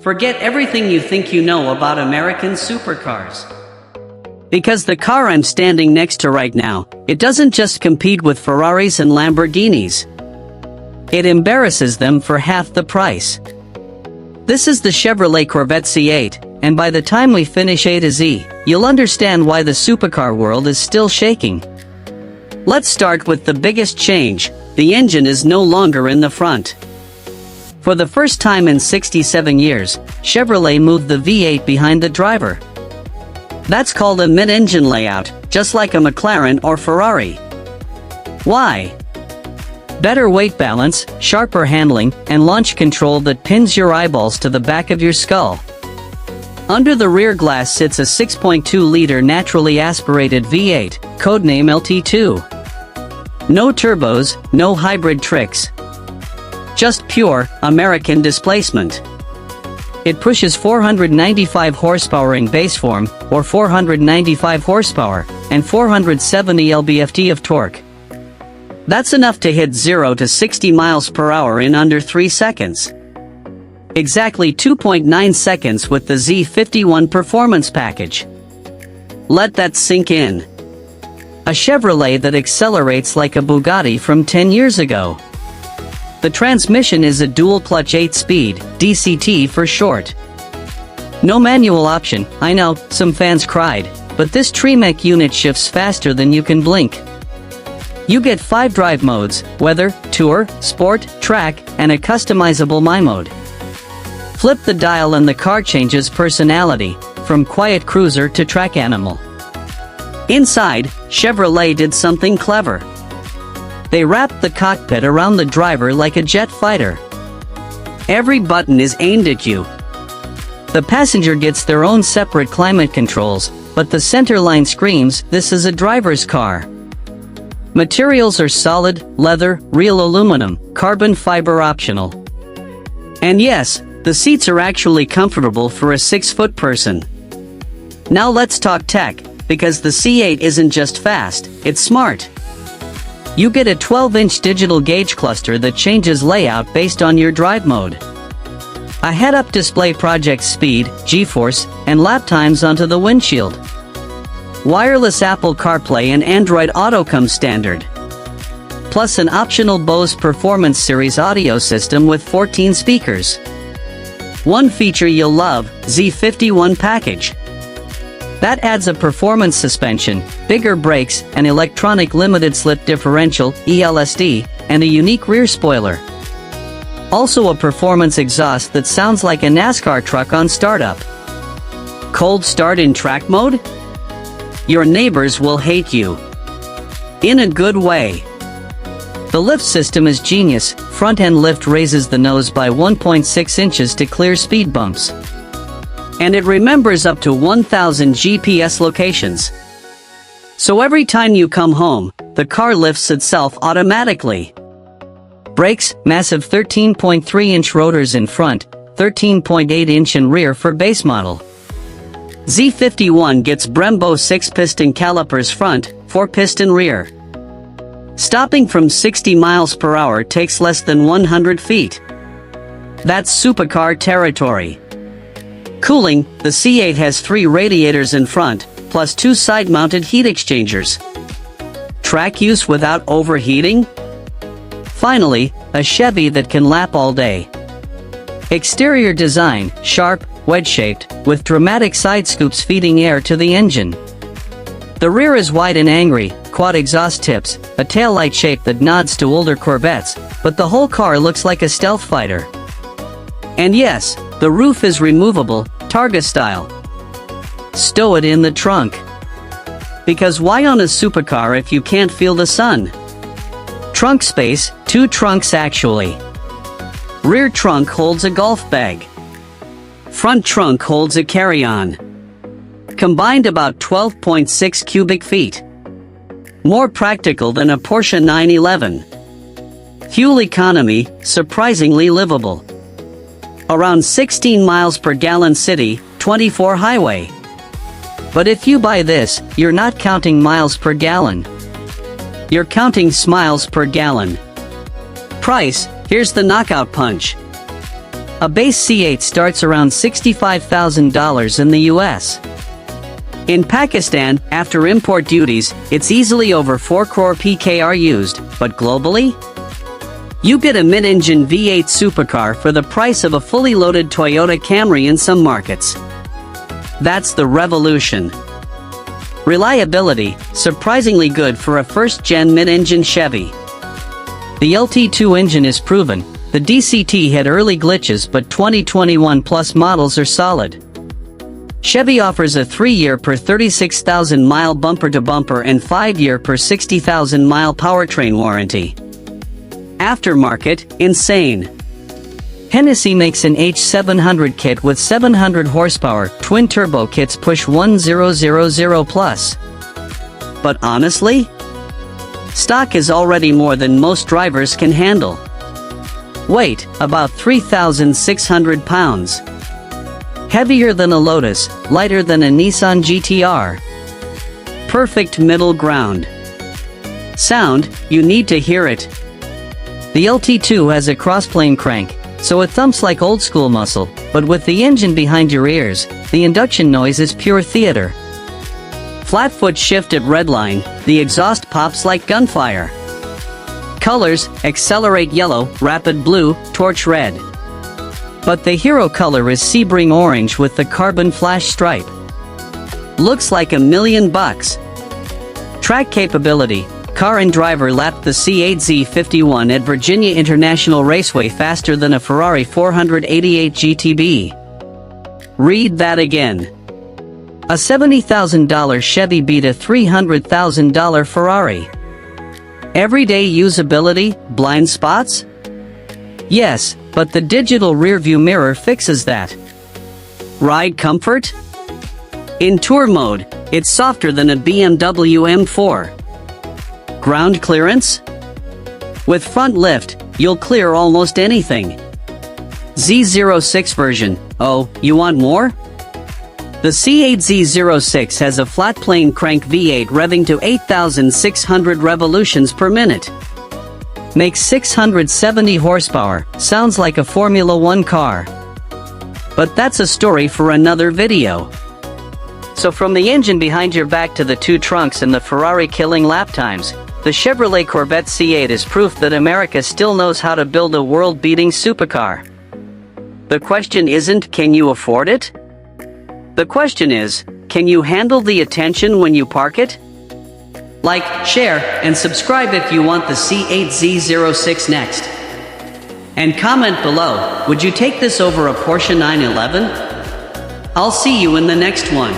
Forget everything you think you know about American supercars. Because the car I'm standing next to right now, it doesn't just compete with Ferraris and Lamborghinis. It embarrasses them for half the price. This is the Chevrolet Corvette C8, and by the time we finish A to Z, you'll understand why the supercar world is still shaking. Let's start with the biggest change. The engine is no longer in the front. For the first time in 67 years, Chevrolet moved the V8 behind the driver. That's called a mid-engine layout, just like a McLaren or Ferrari. Why? Better weight balance, sharper handling, and launch control that pins your eyeballs to the back of your skull. Under the rear glass sits a 6.2-liter naturally aspirated V8, codename LT2. No turbos, no hybrid tricks. Just pure, American displacement. It pushes 495 horsepower in base form, or 495 horsepower, and 470 lb-ft of torque. That's enough to hit 0 to 60 miles per hour in under 3 seconds. Exactly 2.9 seconds with the Z51 performance package. Let that sink in. A Chevrolet that accelerates like a Bugatti from 10 years ago. The transmission is a dual-clutch 8-speed, DCT for short. No manual option. I know, some fans cried, but this Tremec unit shifts faster than you can blink. You get 5 drive modes: weather, tour, sport, track, and a customizable My Mode. Flip the dial and the car changes personality, from quiet cruiser to track animal. Inside, Chevrolet did something clever. They wrapped the cockpit around the driver like a jet fighter. Every button is aimed at you. The passenger gets their own separate climate controls, but the center line screams, "This is a driver's car." Materials are solid, leather, real aluminum, carbon fiber optional. And yes, the seats are actually comfortable for a 6-foot person. Now let's talk tech, because the C8 isn't just fast, it's smart. You get a 12-inch digital gauge cluster that changes layout based on your drive mode. A head-up display projects speed, G-force, and lap times onto the windshield. Wireless Apple CarPlay and Android Auto come standard. Plus an optional Bose Performance Series audio system with 14 speakers. One feature you'll love, Z51 package. That adds a performance suspension, bigger brakes, an electronic limited slip differential, ELSD, and a unique rear spoiler. Also a performance exhaust that sounds like a NASCAR truck on startup. Cold start in track mode? Your neighbors will hate you. In a good way. The lift system is genius. Front-end lift raises the nose by 1.6 inches to clear speed bumps. And it remembers up to 1,000 GPS locations. So every time you come home, the car lifts itself automatically. Brakes, massive 13.3-inch rotors in front, 13.8-inch in rear for base model. Z51 gets Brembo 6-piston calipers front, 4-piston rear. Stopping from 60 miles per hour takes less than 100 feet. That's supercar territory. Cooling, the C8 has 3 radiators in front, plus 2 side-mounted heat exchangers. Track use without overheating? Finally, a Chevy that can lap all day. Exterior design, sharp, wedge-shaped, with dramatic side scoops feeding air to the engine. The rear is wide and angry, quad exhaust tips, a taillight shape that nods to older Corvettes, but the whole car looks like a stealth fighter. And yes, the roof is removable, Targa style. Stow it in the trunk. Because why own a supercar if you can't feel the sun? Trunk space, 2 trunks actually. Rear trunk holds a golf bag. Front trunk holds a carry-on. Combined about 12.6 cubic feet. More practical than a Porsche 911. Fuel economy, surprisingly livable. Around 16 miles per gallon city, 24 highway. But if you buy this, you're not counting miles per gallon. You're counting smiles per gallon. Price, here's the knockout punch. A base C8 starts around $65,000 in the US. In Pakistan, after import duties, it's easily over 4 crore PKR used, but globally? You get a mid-engine V8 supercar for the price of a fully loaded Toyota Camry in some markets. That's the revolution. Reliability, surprisingly good for a first-gen mid-engine Chevy. The LT2 engine is proven. The DCT had early glitches, but 2021 plus models are solid. Chevy offers a 3-year per 36,000-mile bumper-to-bumper and 5-year per 60,000-mile powertrain warranty. Aftermarket, insane. Hennessy makes an H700 kit with 700 horsepower, twin-turbo kits push 1000 plus. But honestly? Stock is already more than most drivers can handle. Weight, about 3,600 pounds. Heavier than a Lotus, lighter than a Nissan GT-R. Perfect middle ground. Sound, you need to hear it. The LT2 has a crossplane crank, so it thumps like old-school muscle, but with the engine behind your ears, the induction noise is pure theater. Flat foot shift at redline, the exhaust pops like gunfire. Colors, accelerate yellow, rapid blue, torch red. But the hero color is Sebring orange with the carbon flash stripe. Looks like $1 million. Track capability. Car and driver lapped the C8Z51 at Virginia International Raceway faster than a Ferrari 488 GTB. Read that again. A $70,000 Chevy beat a $300,000 Ferrari. Everyday usability, blind spots? Yes, but the digital rearview mirror fixes that. Ride comfort? In tour mode, it's softer than a BMW M4. Ground clearance? With front lift, you'll clear almost anything. Z06 version, oh, you want more? The C8Z06 has a flat plane crank V8 revving to 8,600 revolutions per minute. Makes 670 horsepower, sounds like a Formula 1 car. But that's a story for another video. So from the engine behind your back to the 2 trunks and the Ferrari killing lap times, the Chevrolet Corvette C8 is proof that America still knows how to build a world-beating supercar. The question isn't, can you afford it? The question is, can you handle the attention when you park it? Like, share, and subscribe if you want the C8Z06 next. And comment below, would you take this over a Porsche 911? I'll see you in the next one.